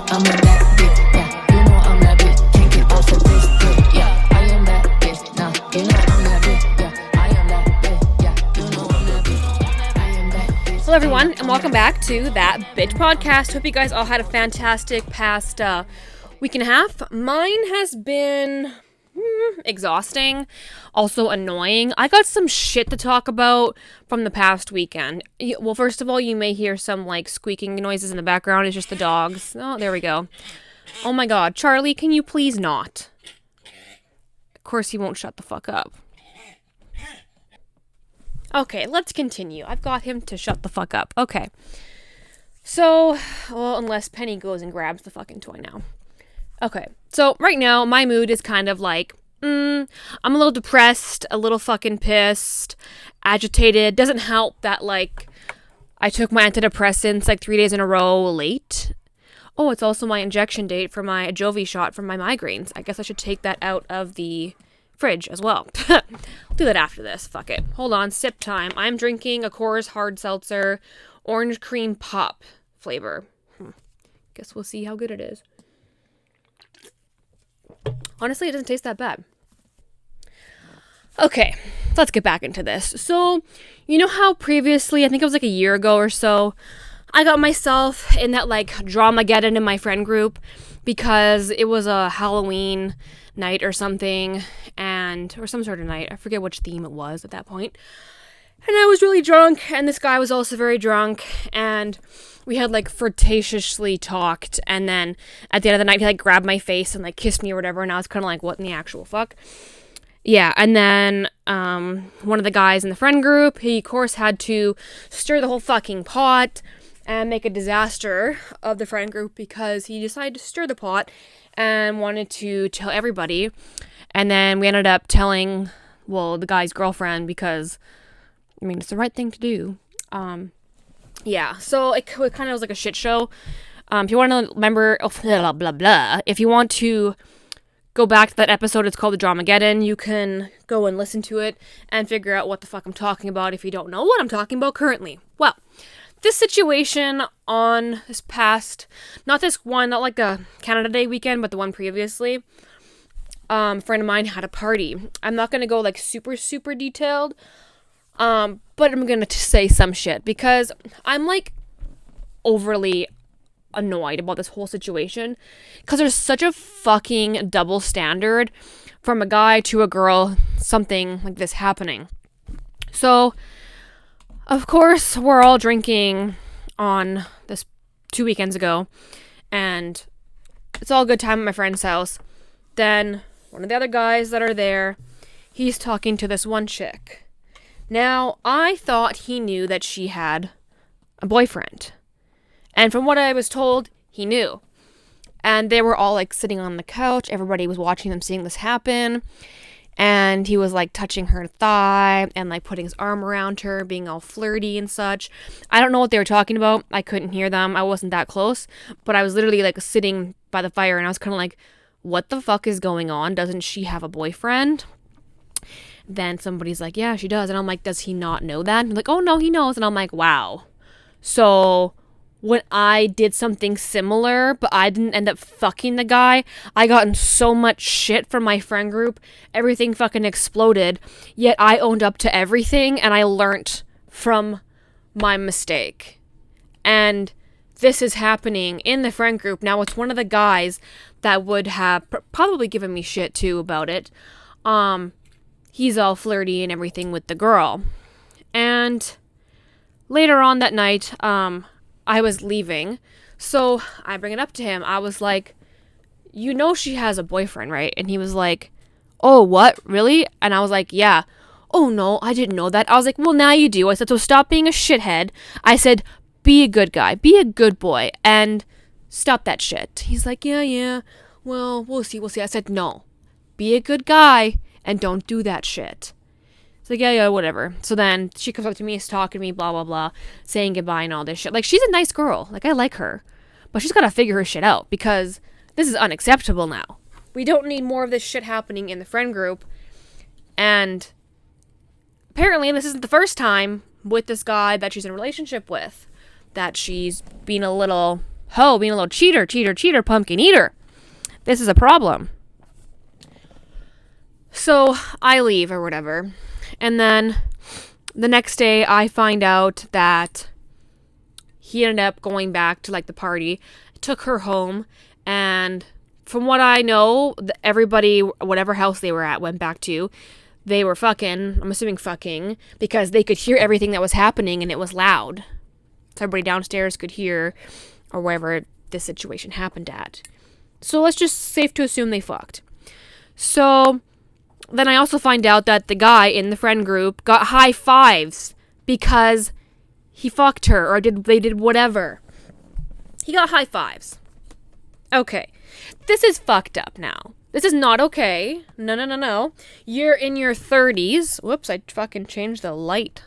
I'm a bad bitch, yeah. You know I'm that bitch, can't get off of this dick, yeah. I am that bitch, now you know I'm that bitch, yeah. I am that bitch, yeah. You know I'm that bitch, I am that bitch. Hello everyone, and welcome back to That Bitch Podcast. Hope you guys all had a fantastic past week and a half. Mine has been exhausting, also annoying. I got some shit to talk about from the past weekend. Well, first of all, you may hear some like squeaking noises in the background. It's just the dogs. Oh, there we go. Oh my god, Charlie, can you please not? Of course he won't shut the fuck up. Okay, let's continue. I've got him to shut the fuck up. Okay. So, well, unless Penny goes and grabs the fucking toy now. Okay, so right now, my mood is kind of like, I'm a little depressed, a little fucking pissed, agitated. Doesn't help that, like, I took my antidepressants, like, 3 days in a row late. Oh, it's also my injection date for my Ajovy shot for my migraines. I guess I should take that out of the fridge as well. I'll do that after this. Fuck it. Hold on, sip time. I'm drinking a Coors Hard Seltzer, orange cream pop flavor. Guess we'll see how good it is. Honestly, it doesn't taste that bad. Okay, let's get back into this. So, you know how previously, I think it was like a year ago or so, I got myself in that like Dramageddon in my friend group because it was a Halloween night or something, or some sort of night. I forget which theme it was at that point. And I was really drunk, and this guy was also very drunk, and we had, like, flirtatiously talked, and then at the end of the night, he, like, grabbed my face and, like, kissed me or whatever, and I was kind of like, what in the actual fuck? Yeah, and then one of the guys in the friend group, he, of course, had to stir the whole fucking pot and make a disaster of the friend group because he decided to stir the pot and wanted to tell everybody, and then we ended up telling, well, the guy's girlfriend because, I mean, it's the right thing to do. Yeah, so it kind of was like a shit show. If you want to remember, blah, blah, blah. If you want to go back to that episode, it's called The Dramageddon. You can go and listen to it and figure out what the fuck I'm talking about if you don't know what I'm talking about currently. Well, this situation on this past, not like a Canada Day weekend, but the one previously, a friend of mine had a party. I'm not going to go like super, super detailed, but I'm going to say some shit because I'm like overly annoyed about this whole situation because there's such a fucking double standard from a guy to a girl, something like this happening. So, of course, we're all drinking on this 2 weekends ago, and it's all a good time at my friend's house. Then one of the other guys that are there, he's talking to this one chick. Now, I thought he knew that she had a boyfriend. And from what I was told, he knew. And they were all like sitting on the couch. Everybody was watching them seeing this happen. And he was like touching her thigh and like putting his arm around her, being all flirty and such. I don't know what they were talking about. I couldn't hear them. I wasn't that close. But I was literally like sitting by the fire and I was kind of like, what the fuck is going on? Doesn't she have a boyfriend? Then somebody's like, yeah, she does. And I'm like, does he not know that? And like, oh no, he knows. And I'm like, wow. So when I did something similar, but I didn't end up fucking the guy, I got in so much shit from my friend group. Everything fucking exploded. Yet I owned up to everything and I learnt from my mistake. And this is happening in the friend group. Now it's one of the guys that would have probably given me shit too about it. He's all flirty and everything with the girl. And later on that night, I was leaving. So I bring it up to him. I was like, you know she has a boyfriend, right? And he was like, oh, what? Really? And I was like, yeah. Oh, no, I didn't know that. I was like, well, now you do. I said, so stop being a shithead. I said, be a good guy. Be a good boy. And stop that shit. He's like, yeah. Well, we'll see. I said, no. Be a good guy and don't do that shit. It's like, yeah, whatever. So then she comes up to me, is talking to me, blah, blah, blah, saying goodbye and all this shit. Like, she's a nice girl. Like, I like her. But she's got to figure her shit out because this is unacceptable now. We don't need more of this shit happening in the friend group. And apparently this isn't the first time with this guy that she's in a relationship with that she's been a little Ho being a little cheater, pumpkin eater. This is a problem. So I leave or whatever. And then the next day I find out that he ended up going back to like the party, took her home, and from what I know, everybody, whatever house they were at, went back to. They were fucking, I'm assuming fucking, because they could hear everything that was happening and it was loud. So everybody downstairs could hear, or wherever this situation happened at. So let's just safe to assume they fucked. So then I also find out that the guy in the friend group got high fives because he fucked her, or they did whatever. He got high fives. Okay. This is fucked up now. This is not okay. No. You're in your 30s. Whoops, I fucking changed the light.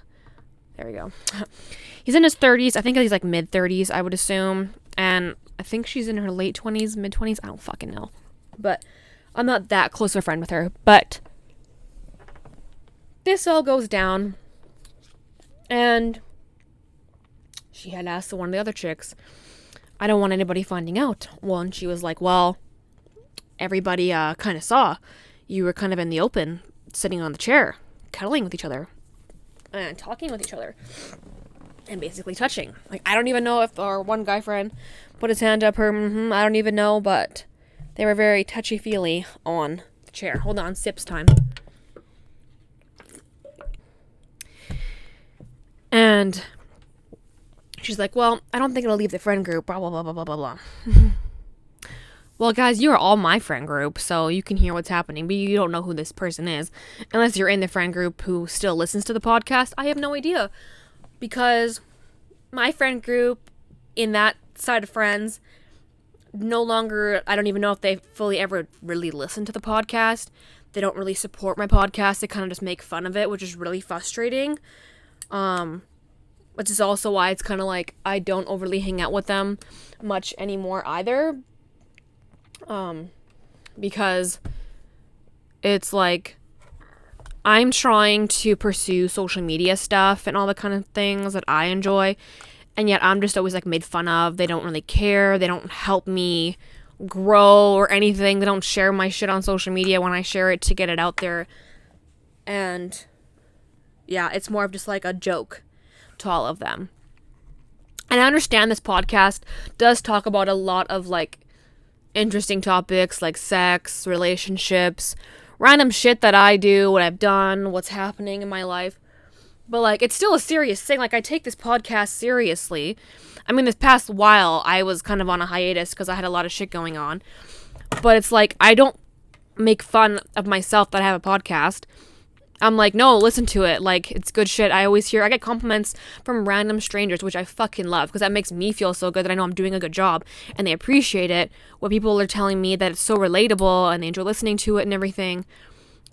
There we go. He's in his 30s. I think he's like mid-30s, I would assume. And I think she's in her late 20s, mid-20s. I don't fucking know. But I'm not that close of a friend with her. But this all goes down. And she had asked one of the other chicks, I don't want anybody finding out. Well, and she was like, well, everybody kind of saw. You were kind of in the open, sitting on the chair, cuddling with each other, and talking with each other, and basically touching. Like, I don't even know if our one guy friend put his hand up her, I don't even know, but they were very touchy-feely on the chair. Hold on, sips time. And she's like, well, I don't think it'll leave the friend group, blah, blah, blah, blah, blah, blah, blah. Well, guys, you are all my friend group, so you can hear what's happening, but you don't know who this person is. Unless you're in the friend group who still listens to the podcast, I have no idea. Because my friend group in that side of friends no longer, I don't even know if they fully ever really listen to the podcast. They don't really support my podcast. They kind of just make fun of it, which is really frustrating. Which is also why it's kind of like I don't overly hang out with them much anymore either. Because it's like I'm trying to pursue social media stuff and all the kind of things that I enjoy, and yet I'm just always like made fun of. They don't really care. They don't help me grow or anything. They don't share my shit on social media when I share it to get it out there. And yeah, it's more of just like a joke to all of them. And I understand this podcast does talk about a lot of like interesting topics like sex, relationships, random shit that I do, what I've done, what's happening in my life. But like, it's still a serious thing. Like, I take this podcast seriously. I mean, this past while I was kind of on a hiatus because I had a lot of shit going on. But it's like, I don't make fun of myself that I have a podcast. I'm like, no, listen to it. Like, it's good shit. I get compliments from random strangers, which I fucking love, because that makes me feel so good that I know I'm doing a good job, and they appreciate it. When people are telling me that it's so relatable, and they enjoy listening to it and everything,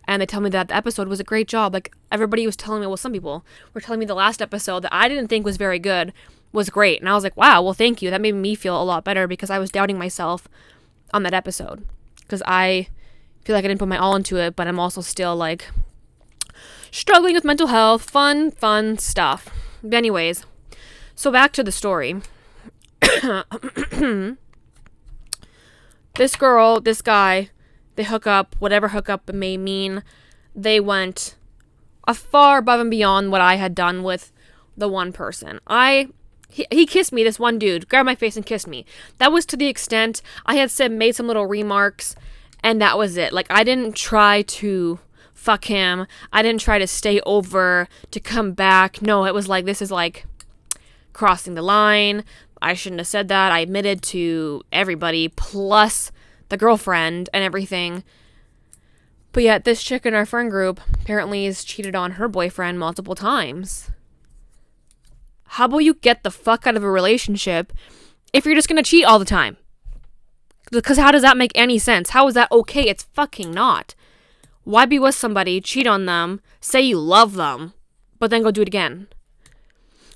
and they tell me that the episode was a great job. Like, everybody was telling me, well, some people were telling me the last episode that I didn't think was very good was great. And I was like, wow, well, thank you. That made me feel a lot better, because I was doubting myself on that episode. Because I feel like I didn't put my all into it, but I'm also still, like, struggling with mental health, fun stuff. But anyways, so back to the story. This girl, this guy, they hook up, whatever hookup it may mean. They went far above and beyond what I had done with the one person. He kissed me, this one dude, grabbed my face and kissed me. That was to the extent I had made some little remarks, and that was it. Like, I didn't try to fuck him. I didn't try to stay over to come back. No, it was like, this is like crossing the line. I shouldn't have said that. I admitted to everybody, plus the girlfriend and everything. But yet this chick in our friend group apparently has cheated on her boyfriend multiple times. How about you get the fuck out of a relationship if you're just gonna cheat all the time? Because how does that make any sense? How is that okay? It's fucking not. Why be with somebody, cheat on them, say you love them, but then go do it again?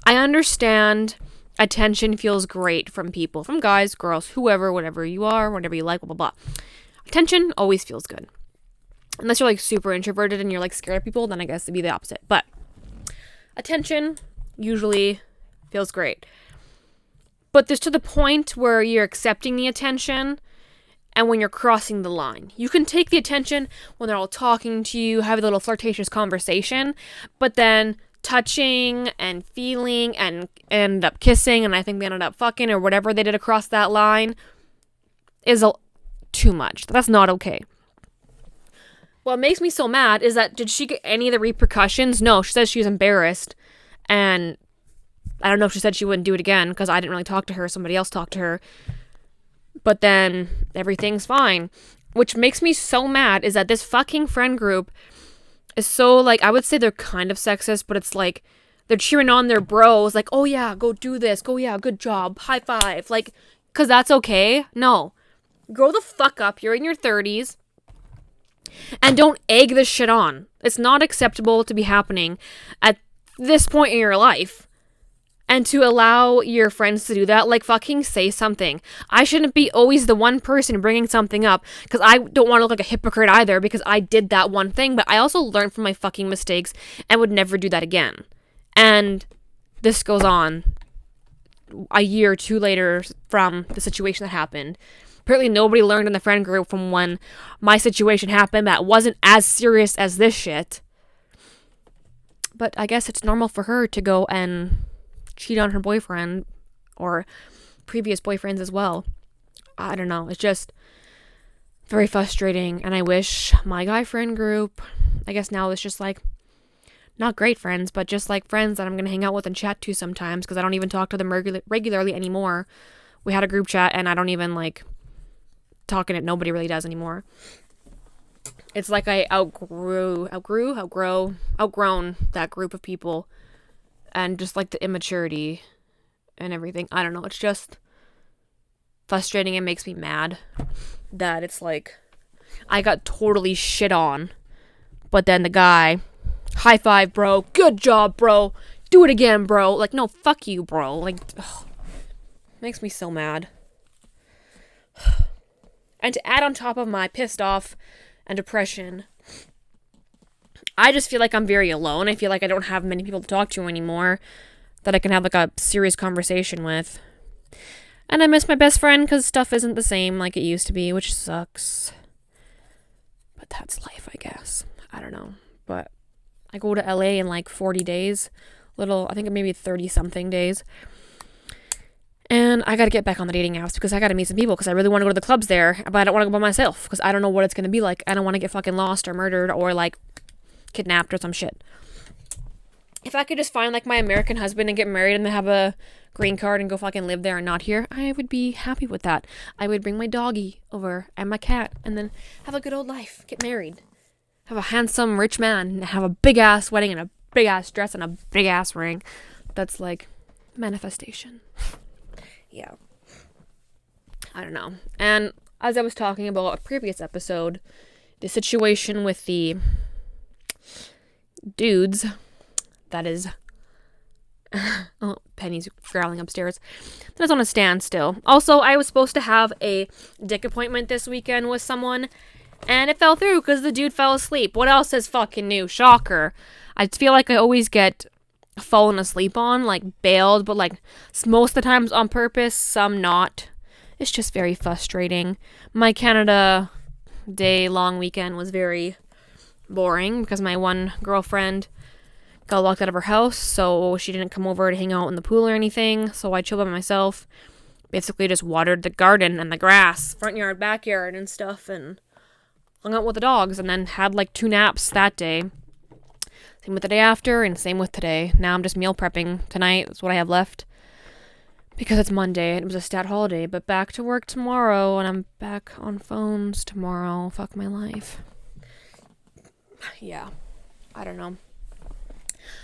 I understand attention feels great from people, from guys, girls, whoever, whatever you are, whatever you like, blah, blah, blah. Attention always feels good. Unless you're like super introverted and you're like scared of people, then I guess it'd be the opposite. But attention usually feels great. but there's to the point where you're accepting the attention and when you're crossing the line. You can take the attention when they're all talking to you, have a little flirtatious conversation, but then touching and feeling and end up kissing, and I think they ended up fucking or whatever they did across that line is too much. That's not okay. What makes me so mad is that did she get any of the repercussions? No, she says she was embarrassed, and I don't know if she said she wouldn't do it again because I didn't really talk to her. Somebody else talked to her. But then everything's fine. Which makes me so mad is that this fucking friend group is so, like, I would say they're kind of sexist, but it's like they're cheering on their bros. Like, oh yeah, go do this. Go, yeah, good job. High five. Like, because that's okay. No. Grow the fuck up. You're in your 30s. And don't egg this shit on. It's not acceptable to be happening at this point in your life. And to allow your friends to do that, like, fucking say something. I shouldn't be always the one person bringing something up, because I don't want to look like a hypocrite either, because I did that one thing, but I also learned from my fucking mistakes and would never do that again. And this goes on a year or two later from the situation that happened. Apparently nobody learned in the friend group from when my situation happened that wasn't as serious as this shit. But I guess it's normal for her to go and cheat on her boyfriend or previous boyfriends as well. I don't know. It's just very frustrating. And I wish my guy friend group, I guess now it's just like, not great friends, but just like friends that I'm going to hang out with and chat to sometimes because I don't even talk to them regularly anymore. We had a group chat and I don't even like talking it. Nobody really does anymore. It's like I outgrown that group of people. And just like the immaturity and everything. I don't know. It's just frustrating. It makes me mad that it's like I got totally shit on. But then the guy, high five, bro. Good job, bro. Do it again, bro. Like, no, fuck you, bro. Like, ugh, makes me so mad. And to add on top of my pissed off and depression, I just feel like I'm very alone. I feel like I don't have many people to talk to anymore that I can have like a serious conversation with. And I miss my best friend because stuff isn't the same like it used to be, which sucks. But that's life, I guess. I don't know. But I go to LA in like 40 days. I think maybe 30 something days. And I got to get back on the dating apps because I got to meet some people because I really want to go to the clubs there. But I don't want to go by myself because I don't know what it's going to be like. I don't want to get fucking lost or murdered or like kidnapped or some shit. If I could just find like my American husband and get married and then have a green card and go fucking live there and not here, I would be happy with that. I would bring my doggy over and my cat and then have a good old life, get married, have a handsome rich man and have a big ass wedding and a big ass dress and a big ass ring. That's like manifestation. Yeah. I don't know. And as I was talking about a previous episode, the situation with the dudes, that is, oh, Penny's growling upstairs, that is on a standstill. Also, I was supposed to have a dick appointment this weekend with someone, and it fell through because the dude fell asleep. What else is fucking new? Shocker. I feel like I always get fallen asleep on, like bailed, but like most of the times on purpose, some not. It's just very frustrating. My Canada Day long weekend was very boring because my one girlfriend got locked out of her house, so she didn't come over to hang out in the pool or anything, so I chilled by myself. Basically just watered the garden and the grass, front yard, backyard and stuff, and hung out with the dogs, and then had like 2 naps that day. Same with the day after, and same with today. Now I'm just meal prepping tonight. That's what I have left. Because it's Monday, and it was a stat holiday, but back to work tomorrow, and I'm back on phones tomorrow. Fuck my life. Yeah. I don't know.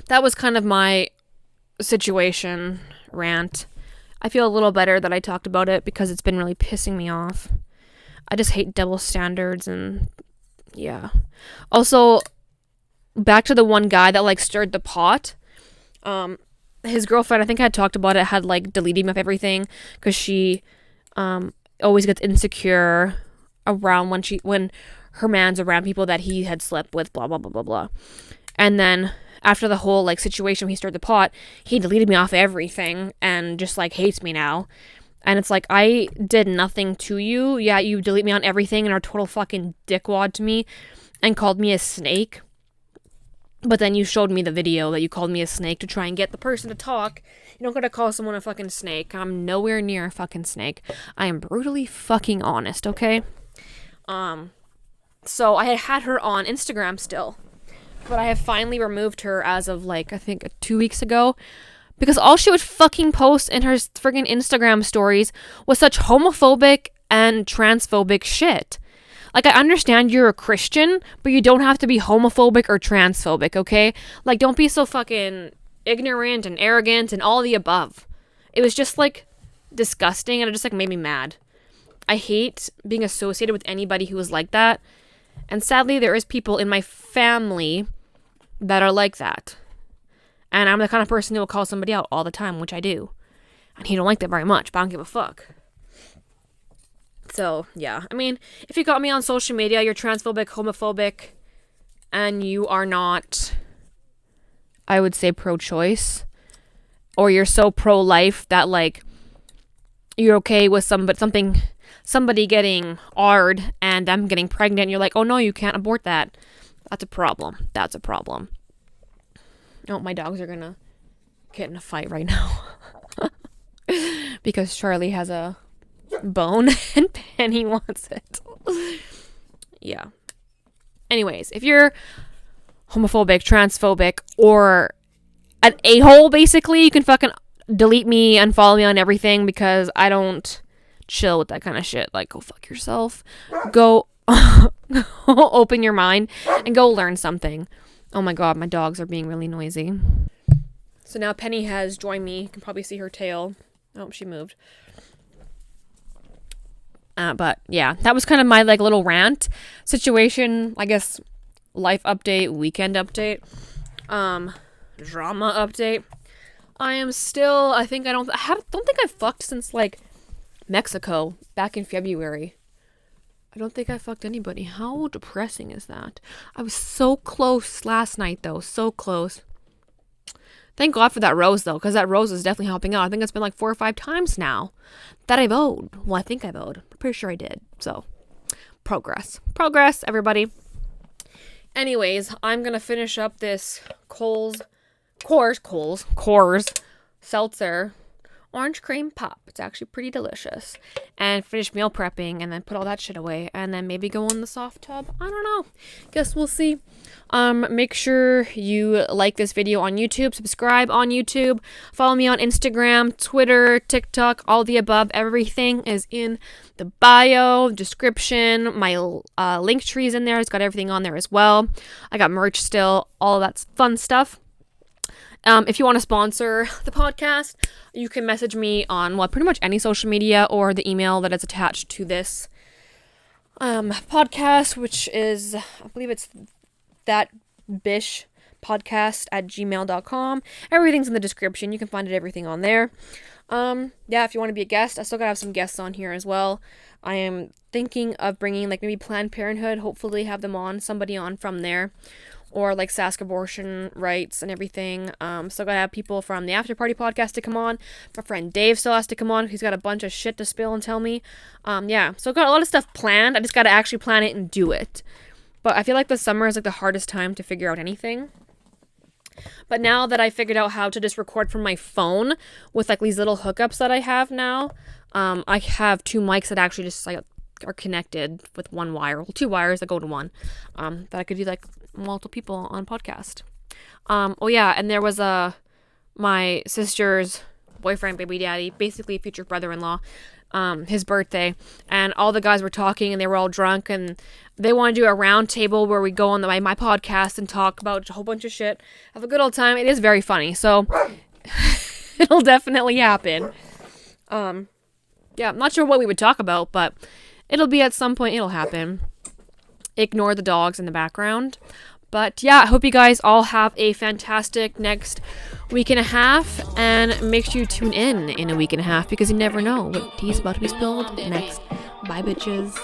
That was kind of my situation rant. I feel a little better that I talked about it because it's been really pissing me off. I just hate double standards and yeah. Also, back to the one guy that like stirred the pot. His girlfriend, I think I had talked about it, had like deleted him of everything because she always gets insecure around when her man's around people that he had slept with, blah blah blah blah blah. And then after the whole like situation when he started the pot, he deleted me off everything and just like hates me now. And it's like, I did nothing to you. Yeah, you delete me on everything and are a total fucking dickwad to me and called me a snake. But then you showed me the video that you called me a snake to try and get the person to talk. You don't gotta call someone a fucking snake. I'm nowhere near a fucking snake. I am brutally fucking honest, okay? So I had her on Instagram still. But I have finally removed her as of like, I think 2 weeks ago. Because all she would fucking post in her friggin' Instagram stories was such homophobic and transphobic shit. Like, I understand you're a Christian, but you don't have to be homophobic or transphobic, okay? Like, don't be so fucking ignorant and arrogant and all the above. It was just, like, disgusting, and it just, like, made me mad. I hate being associated with anybody who is like that. And sadly, there is people in my family that are like that. And I'm the kind of person who will call somebody out all the time, which I do. And he don't like that very much, but I don't give a fuck. So, yeah. I mean, if you got me on social media, you're transphobic, homophobic, and you are not, I would say, pro-choice. Or you're so pro-life that, like, you're okay with somebody getting AR'd and them getting pregnant, and you're like, oh no, you can't abort that. That's a problem. That's a problem. Oh, my dogs are gonna get in a fight right now. Because Charlie has a bone and Penny wants it. Yeah. Anyways, if you're homophobic, transphobic, or an a-hole, basically, you can fucking delete me, unfollow me on everything, because I don't chill with that kind of shit. Like, go fuck yourself. Go open your mind and go learn something. Oh my god, my dogs are being really noisy. So now Penny has joined me. You can probably see her tail. Oh, she moved. But yeah, that was kind of my like little rant situation. I guess life update, weekend update, drama update. I am still. I don't think I fucked since like Mexico back in February. I don't think I fucked anybody. How depressing is that? I was so close last night, though. So close. Thank God for that rose, though, because that rose is definitely helping out. I think it's been like 4 or 5 times now that I've owed. Well, I think I've owed. I'm pretty sure I did. So, progress. Progress, everybody. Anyways, I'm going to finish up this Coors Seltzer orange cream pop. It's actually pretty delicious. And finish meal prepping and then put all that shit away and then maybe go in the soft tub. I don't know. Guess we'll see. Make sure you like this video on YouTube, subscribe on YouTube, follow me on Instagram, Twitter, TikTok, all the above. Everything is in the bio, description. My link tree's in there. It's got everything on there as well. I got merch still, all of that fun stuff. If you want to sponsor the podcast, you can message me on pretty much any social media or the email that is attached to this podcast, which is, I believe it's thatbishpodcast@gmail.com. Everything's in the description. You can find everything on there. Yeah, if you want to be a guest, I still gotta have some guests on here as well. I am thinking of bringing like maybe Planned Parenthood, hopefully have them on, somebody on from there. Or like Sask Abortion Rights and everything. Still gotta have people from the After Party podcast to come on. My friend Dave still has to come on. He's got a bunch of shit to spill and tell me. Yeah, so got a lot of stuff planned. I just gotta actually plan it and do it. But I feel like the summer is like the hardest time to figure out anything. But now that I figured out how to just record from my phone with like these little hookups that I have now, I have 2 mics that actually just like are connected with 1 wire. Well, 2 wires that go to 1. That I could do like multiple people on podcast. Oh yeah, and there was my sister's boyfriend, baby daddy, basically future brother-in-law, his birthday, and all the guys were talking and they were all drunk and they want to do a round table where we go on my podcast and talk about a whole bunch of shit, have a good old time. It is very funny, so it'll definitely happen. Yeah, I'm not sure what we would talk about, but it'll be at some point. It'll happen. Ignore the dogs in the background. But yeah, I hope you guys all have a fantastic next week and a half. And make sure you tune in a week and a half because you never know what tea's about to be spilled next. Bye, bitches.